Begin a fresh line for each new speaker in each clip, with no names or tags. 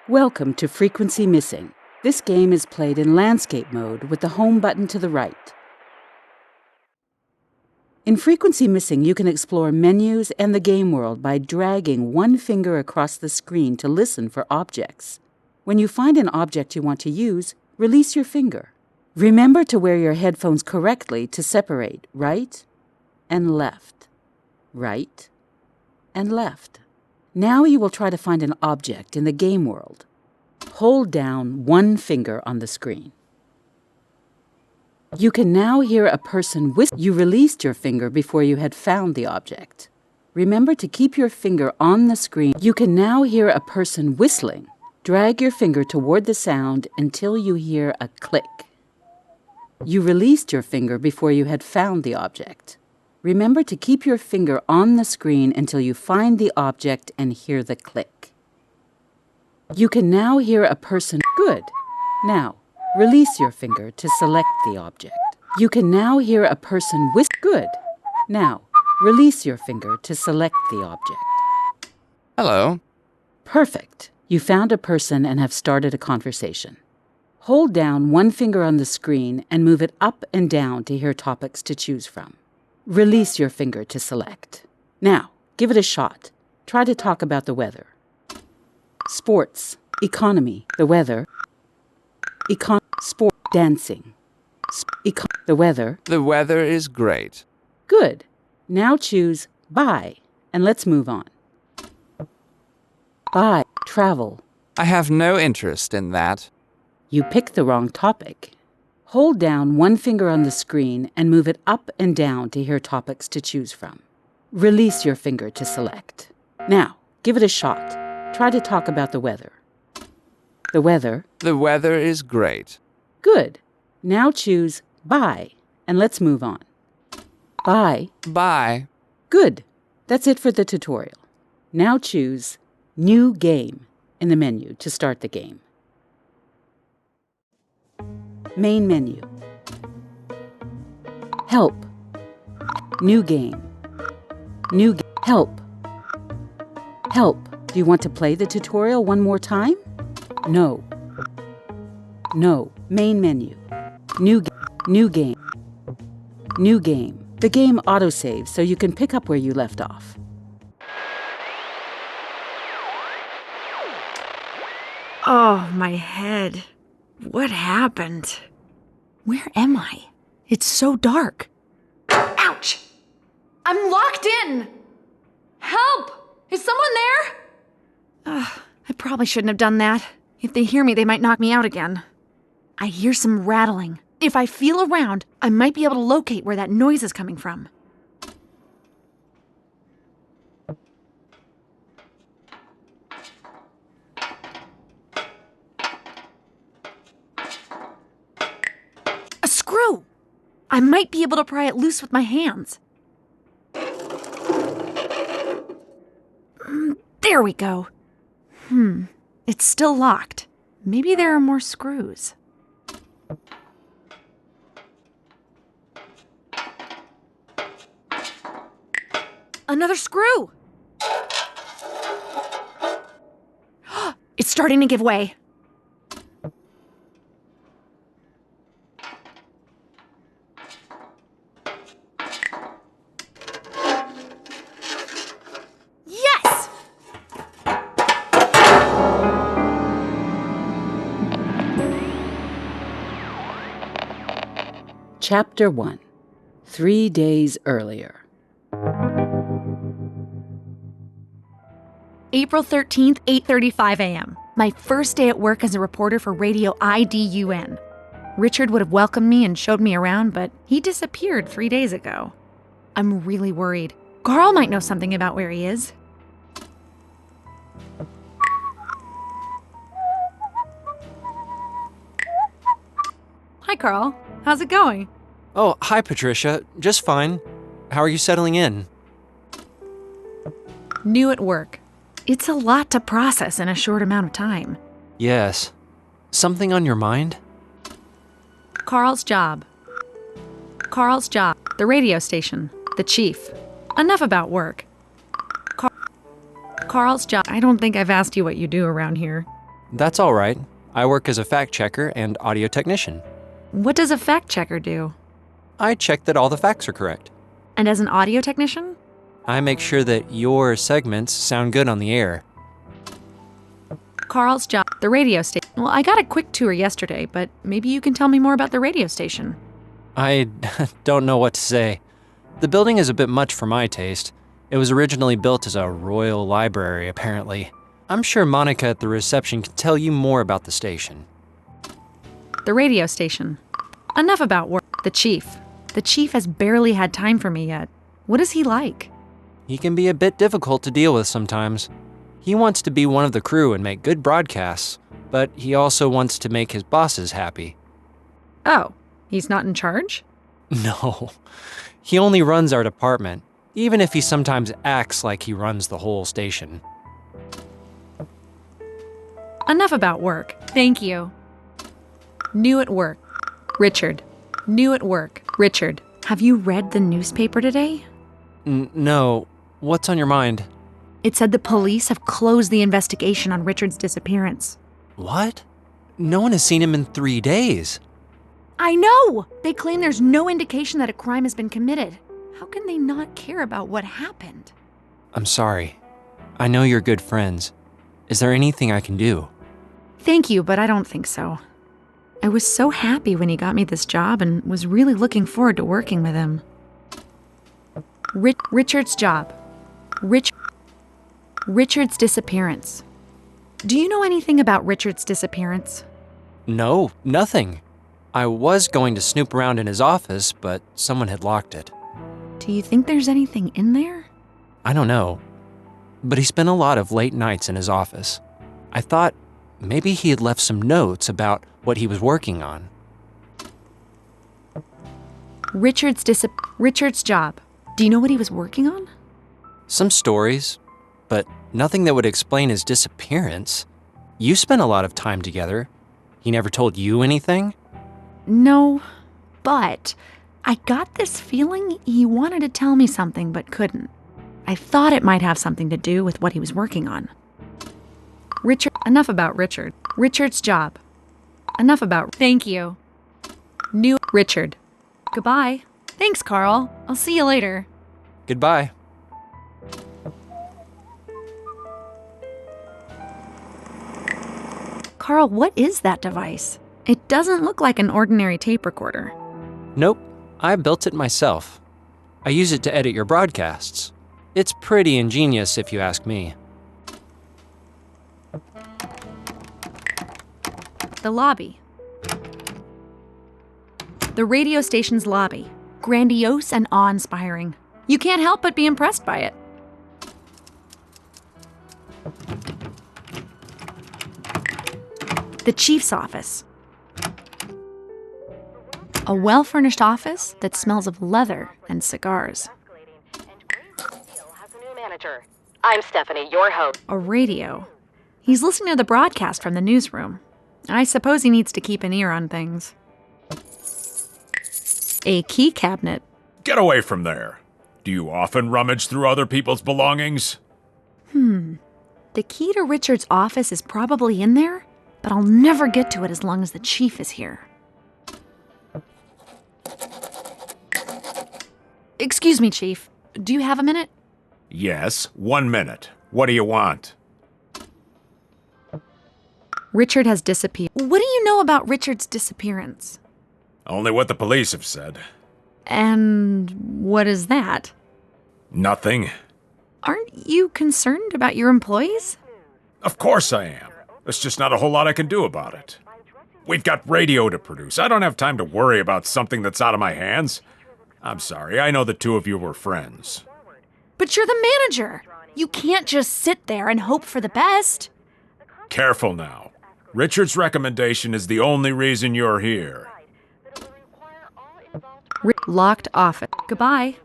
Welcome to Frequency Missing. This game is played in landscape mode with the home button to the right. In Frequency Missing, you can explore menus and the game world by dragging one finger across the screen to listen for objects. When you find an object you want to use, release your finger. Remember to wear your headphones correctly to separate right and left, right and left. Now you will try to find an object in the game world. Hold down one finger on the screen. You can now hear a person whistle. You released your finger before you had found the object. Remember to keep your finger on the screen. You can now hear a person whistling. Drag your finger toward the sound until you hear a click. You released your finger before you had found the object. Remember to keep your finger on the screen until you find the object and hear the click. You can now hear a person. Good. Now, release your finger to select the object. You can now hear a person whistle. Good. Now, release your finger to select the object.
Hello.
Perfect. You found a person and have started a conversation. Hold down one finger on the screen and move it up and down to hear topics to choose from. Release your finger to select. Now, give it a shot. Try to talk about the weather. Sports, economy, the weather, sport, dancing, the weather.
The weather is great.
Good. Now choose buy, and let's move on. Buy, travel.
I have no interest in that.
You picked the wrong topic. Hold down one finger on the screen and move it up and down to hear topics to choose from. Release your finger to select. Now, give it a shot. Try to talk about the weather. The weather.
The weather is great.
Good. Now choose buy, and let's move on. Buy.
Bye.
Good. That's it for the tutorial. Now choose New Game in the menu to start the game. Main menu. Help. New game. Help. Help. Do you want to play the tutorial one more time? No. No. Main menu. New game. New game. The game autosaves so you can pick up where you left off.
Oh, my head. What happened? Where am I? It's so dark. Ouch! I'm locked in! Help! Is someone there? I probably shouldn't have done that. If they hear me, they might knock me out again. I hear some rattling. If I feel around, I might be able to locate where that noise is coming from. A screw! I might be able to pry it loose with my hands. There we go. It's still locked. Maybe there are more screws. Another screw! It's starting to give way. Yes!
Chapter 1. 3 days earlier.
April 13th, 8:35 a.m. My first day at work as a reporter for Radio IDUN. Richard would have welcomed me and showed me around, but he disappeared 3 days ago. I'm really worried. Carl might know something about where he is. Hi, Carl. How's it going?
Oh, hi, Patricia. Just fine. How are you settling in?
New at work. It's a lot to process in a short amount of time.
Yes. Something on your mind?
Carl's job. The radio station. The chief. Enough about work. Carl's job. I don't think I've asked you what you do around here.
That's all right. I work as a fact checker and audio technician.
What does a fact checker do?
I check that all the facts are correct.
And as an audio technician?
I make sure that your segments sound good on the air.
Carl's job, the radio station. Well, I got a quick tour yesterday, but maybe you can tell me more about the radio station.
I don't know what to say. The building is a bit much for my taste. It was originally built as a royal library, apparently. I'm sure Monica at the reception can tell you more about the station.
The radio station. Enough about work. The chief. The chief has barely had time for me yet. What is he like?
He can be a bit difficult to deal with sometimes. He wants to be one of the crew and make good broadcasts, but he also wants to make his bosses happy.
Oh, he's not in charge?
No, he only runs our department, even if he sometimes acts like he runs the whole station.
Enough about work. Thank you. New at work. Richard. New at work. Richard. Have you read the newspaper today?
No. What's on your mind?
It said the police have closed the investigation on Richard's disappearance.
What? No one has seen him in 3 days.
I know! They claim there's no indication that a crime has been committed. How can they not care about what happened?
I'm sorry. I know you're good friends. Is there anything I can do?
Thank you, but I don't think so. I was so happy when he got me this job and was really looking forward to working with him. Richard's job. Richard's disappearance. Do you know anything about Richard's disappearance?
No, nothing. I was going to snoop around in his office, but someone had locked it.
Do you think there's anything in there?
I don't know. But he spent a lot of late nights in his office. I thought maybe he had left some notes about what he was working on.
Richard's job. Do you know what he was working on?
Some stories, but nothing that would explain his disappearance. You spent a lot of time together. He never told you anything?
No, but I got this feeling he wanted to tell me something but couldn't. I thought it might have something to do with what he was working on. Enough about Richard. Richard's job. Enough about. Thank you. New Richard. Goodbye. Thanks, Carl. I'll see you later.
Goodbye.
Carl, what is that device? It doesn't look like an ordinary tape recorder.
Nope, I built it myself. I use it to edit your broadcasts. It's pretty ingenious if you ask me.
The lobby. The radio station's lobby. Grandiose and awe-inspiring. You can't help but be impressed by it. The chief's office. A well-furnished office that smells of leather and cigars.
I'm Stephanie, your host.
A radio. He's listening to the broadcast from the newsroom. I suppose he needs to keep an ear on things. A key cabinet.
Get away from there. Do you often rummage through other people's belongings?
The key to Richard's office is probably in there, but I'll never get to it as long as the chief is here. Excuse me, Chief. Do you have a minute?
Yes, 1 minute. What do you want?
Richard has disappeared. What do you know about Richard's disappearance?
Only what the police have said.
And what is that?
Nothing.
Aren't you concerned about your employees?
Of course I am. There's just not a whole lot I can do about it. We've got radio to produce. I don't have time to worry about something that's out of my hands. I'm sorry, I know the two of you were friends.
But you're the manager. You can't just sit there and hope for the best.
Careful now. Richard's recommendation is the only reason you're here.
Locked office. Goodbye.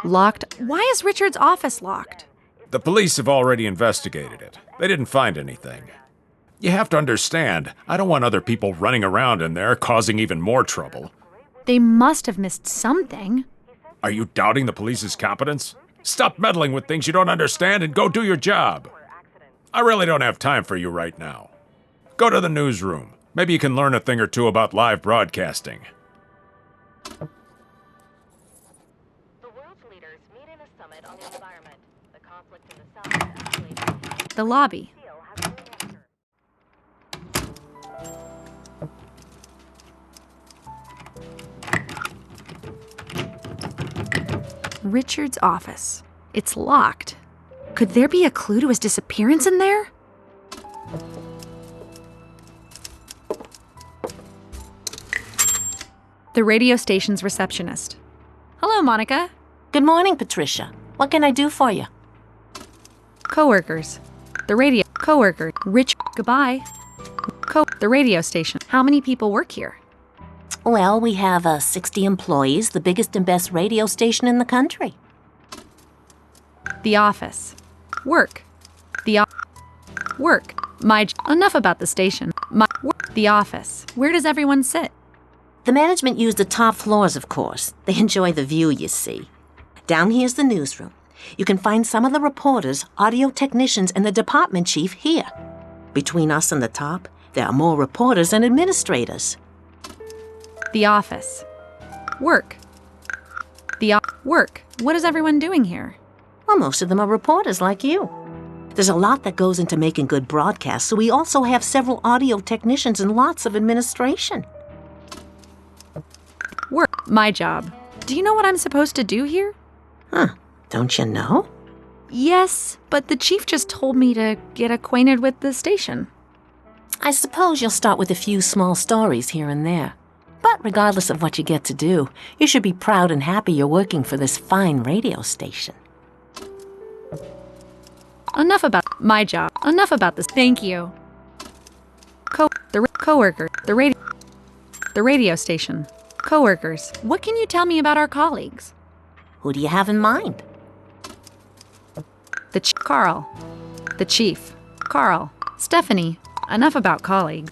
Locked. Why is Richard's office locked?
The police have already investigated it. They didn't find anything. You have to understand, I don't want other people running around in there causing even more trouble.
They must have missed something.
Are you doubting the police's competence? Stop meddling with things you don't understand and go do your job. I really don't have time for you right now. Go to the newsroom. Maybe you can learn a thing or two about live broadcasting.
The world's leaders meet in a summit on the environment. The conflict in the south is escalating.
The lobby.
Steel has no answer.
Richard's office. It's locked. Could there be a clue to his disappearance in there? The radio station's receptionist. Hello, Monica.
Good morning, Patricia. What can I do for you?
Coworkers. The radio. Coworker. Rich. Goodbye. The radio station. How many people work here?
Well, we have 60 employees, the biggest and best radio station in the country.
The office. Work. Work. Enough about the station. The office. Where does everyone sit?
The management use the top floors, of course. They enjoy the view, you see. Down here's the newsroom. You can find some of the reporters, audio technicians, and the department chief here. Between us and the top, there are more reporters and administrators.
The office. Work. Work. What is everyone doing here?
Well, most of them are reporters like you. There's a lot that goes into making good broadcasts, so we also have several audio technicians and lots of administration.
Work. My job. Do you know what I'm supposed to do here?
Huh. Don't you know?
Yes, but the chief just told me to get acquainted with the station.
I suppose you'll start with a few small stories here and there. But regardless of what you get to do, you should be proud and happy you're working for this fine radio station.
Enough about my job. Enough about this. Thank you. Coworker. The radio station. Coworkers. What can you tell me about our colleagues?
Who do you have in mind?
Carl. The chief. Carl. Stephanie. Enough about colleagues.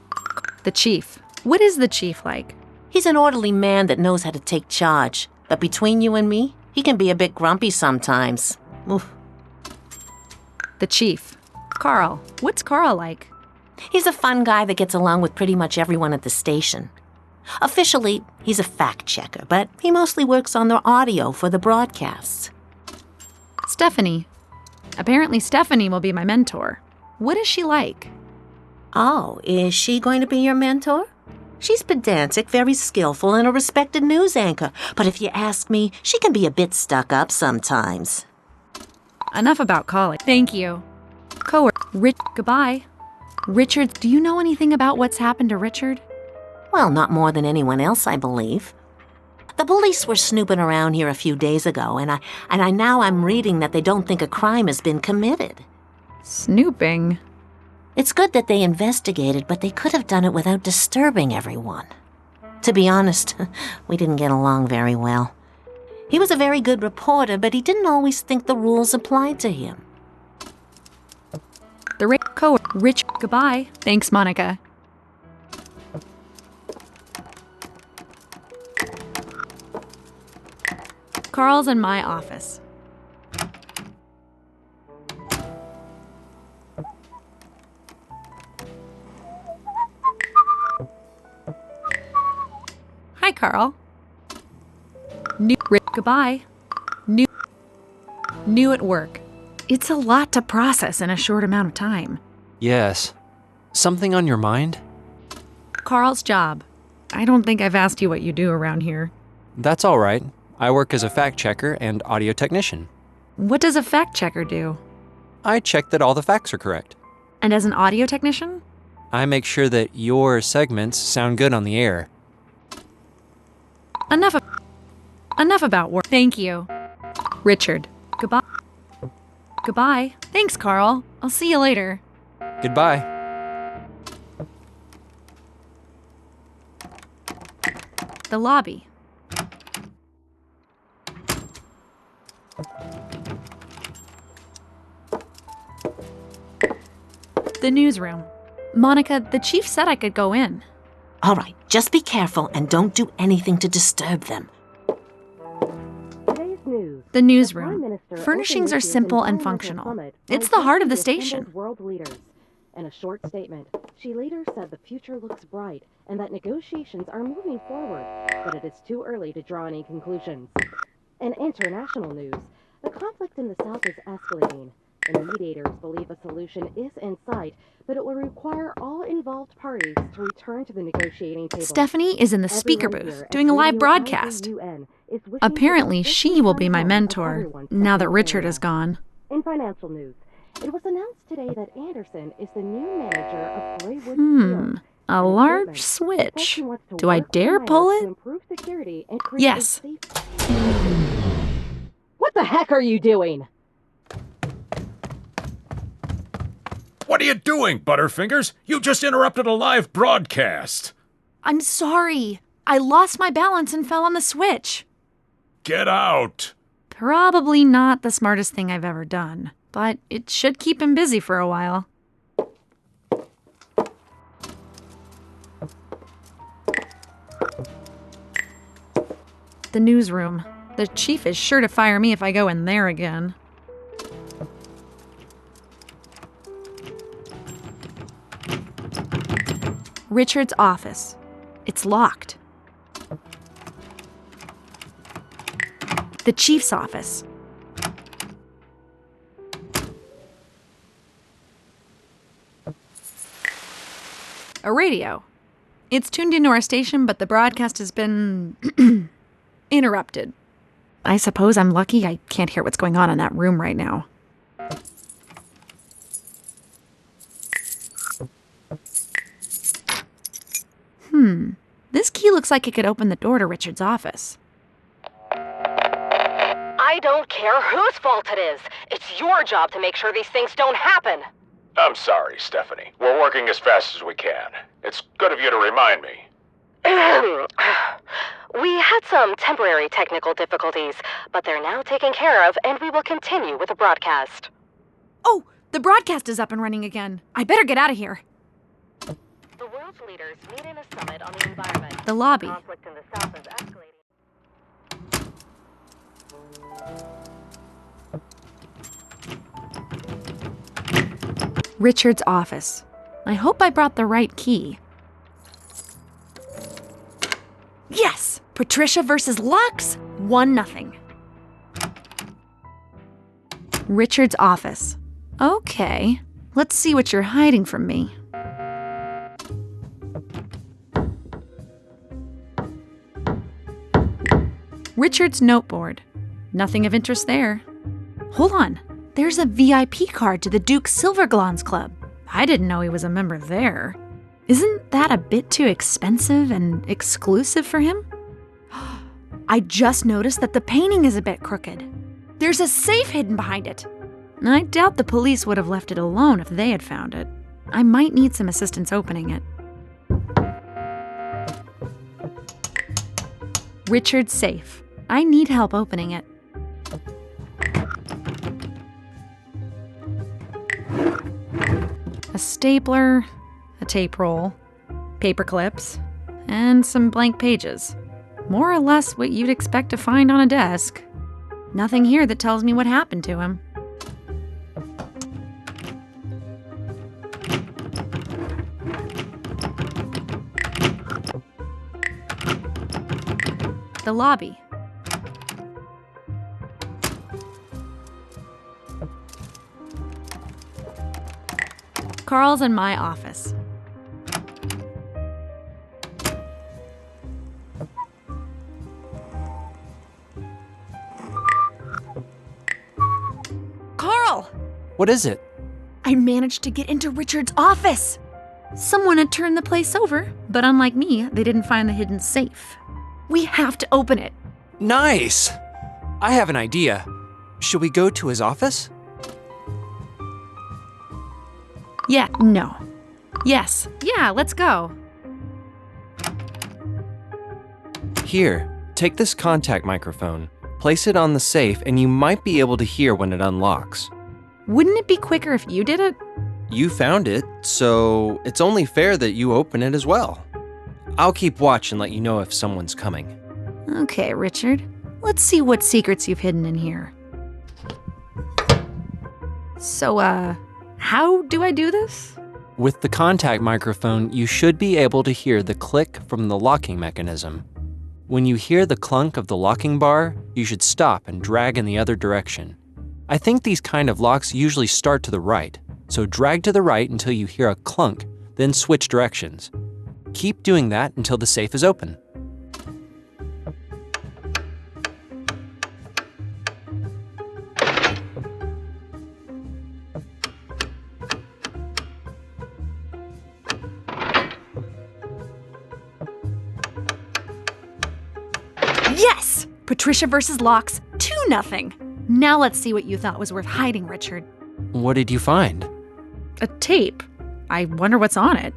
The chief. What is the chief like?
He's an orderly man that knows how to take charge. But between you and me, he can be a bit grumpy sometimes. Oof.
The chief. Carl. What's Carl like?
He's a fun guy that gets along with pretty much everyone at the station. Officially, he's a fact checker, but he mostly works on the audio for the broadcasts.
Stephanie. Apparently Stephanie will be my mentor. What is she like?
Oh, is she going to be your mentor? She's pedantic, very skillful, and a respected news anchor. But if you ask me, she can be a bit stuck up sometimes.
Enough about college. Thank you. Goodbye. Richard, do you know anything about what's happened to Richard?
Well, not more than anyone else, I believe. The police were snooping around here a few days ago, and I'm reading that they don't think a crime has been committed.
Snooping?
It's good that they investigated, but they could have done it without disturbing everyone. To be honest, we didn't get along very well. He was a very good reporter, but he didn't always think the rules applied to him.
Rich, goodbye. Thanks, Monica. Carl's in my office. Hi, Carl. Goodbye. New at work. It's a lot to process in a short amount of time.
Yes. Something on your mind?
Carl's job. I don't think I've asked you what you do around here.
That's all right. I work as a fact checker and audio technician.
What does a fact checker do?
I check that all the facts are correct.
And as an audio technician?
I make sure that your segments sound good on the air.
Enough about work. Thank you. Richard. Goodbye. Goodbye. Thanks, Carl. I'll see you later.
Goodbye.
The lobby. The newsroom. Monica, the chief said I could go in.
All right, just be careful and don't do anything to disturb them.
Today's news.
The newsroom. Furnishings are simple and functional. It's the heart of the station.
World leaders. In a short statement, she later said the future looks bright and that negotiations are moving forward, but it is too early to draw any conclusions. In international news, the conflict in the south is escalating, and mediators believe a solution is in sight, but it will require all involved parties to return to the negotiating table.
Stephanie is in the speaker booth doing a live broadcast. Apparently, she will be my mentor now that Richard is gone.
In financial news, it was announced today that Anderson is the new manager of Greywood Steel.
A large switch. Do I dare pull it? Yes.
What the heck are you doing?
What are you doing, Butterfingers? You just interrupted a live broadcast.
I'm sorry. I lost my balance and fell on the switch.
Get out.
Probably not the smartest thing I've ever done, but it should keep him busy for a while. The newsroom. The chief is sure to fire me if I go in there again. Richard's office. It's locked. The chief's office. A radio. It's tuned into our station, but the broadcast has been interrupted. I suppose I'm lucky I can't hear what's going on in that room right now. This key looks like it could open the door to Richard's office.
I don't care whose fault it is. It's your job to make sure these things don't happen.
I'm sorry, Stephanie. We're working as fast as we can. It's good of you to remind me.
We had some temporary technical difficulties, but they're now taken care of, and we will continue with the broadcast.
Oh, the broadcast is up and running again. I better get out of here.
The world's leaders meet in a summit on the environment.
The lobby.
Conflict in the south is escalating.
Richard's office. I hope I brought the right key. Yes! Patricia versus Lux? 1-0. Richard's office. Okay. Let's see what you're hiding from me. Richard's noteboard. Nothing of interest there. Hold on. There's a VIP card to the Duke Silverglans Club. I didn't know he was a member there. Isn't that a bit too expensive and exclusive for him? I just noticed that the painting is a bit crooked. There's a safe hidden behind it. I doubt the police would have left it alone if they had found it. I might need some assistance opening it. Richard's safe. I need help opening it. A stapler, a tape roll, paper clips, and some blank pages. More or less what you'd expect to find on a desk. Nothing here that tells me what happened to him. The lobby. Carl's in my office. Carl!
What is it?
I managed to get into Richard's office. Someone had turned the place over, but unlike me, they didn't find the hidden safe. We have to open it.
Nice! I have an idea. Should we go to his office?
Yeah, no. Yes, yeah, let's go.
Here, take this contact microphone, place it on the safe, and you might be able to hear when it unlocks.
Wouldn't it be quicker if you did it?
You found it, so it's only fair that you open it as well. I'll keep watch and let you know if someone's coming.
Okay, Richard. Let's see what secrets you've hidden in here. So, how do I do this?
With the contact microphone, you should be able to hear the click from the locking mechanism. When you hear the clunk of the locking bar, you should stop and drag in the other direction. I think these kind of locks usually start to the right, so drag to the right until you hear a clunk, then switch directions. Keep doing that until the safe is open.
Yes! Patricia versus Locks, 2-0. Now let's see what you thought was worth hiding, Richard.
What did you find?
A tape. I wonder what's on it.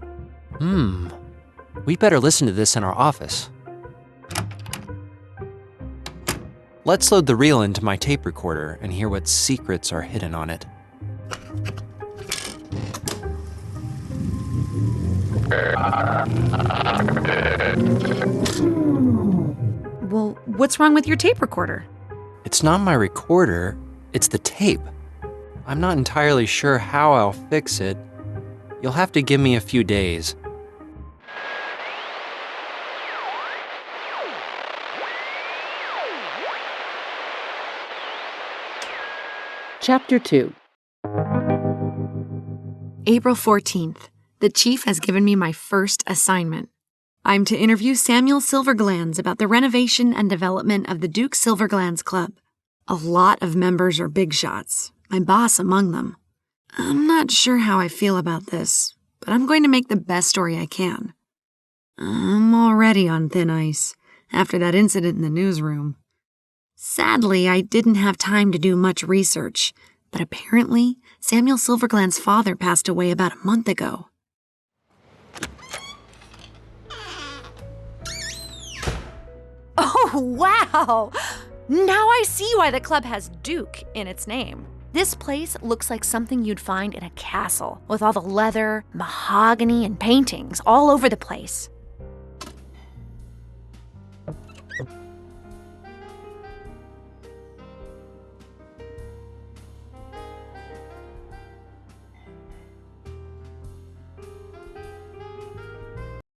We'd better listen to this in our office. Let's load the reel into my tape recorder and hear what secrets are hidden on it.
Well, what's wrong with your tape recorder?
It's not my recorder, it's the tape. I'm not entirely sure how I'll fix it. You'll have to give me a few days.
Chapter 2.
April 14th. The chief has given me my first assignment. I'm to interview Samuel Silverglands about the renovation and development of the Duke Silverglands Club. A lot of members are big shots, my boss among them. I'm not sure how I feel about this, but I'm going to make the best story I can. I'm already on thin ice after that incident in the newsroom. Sadly, I didn't have time to do much research, but apparently Samuel Silverglands' father passed away about a month ago. Oh, wow! Now I see why the club has Duke in its name. This place looks like something you'd find in a castle, with all the leather, mahogany, and paintings all over the place.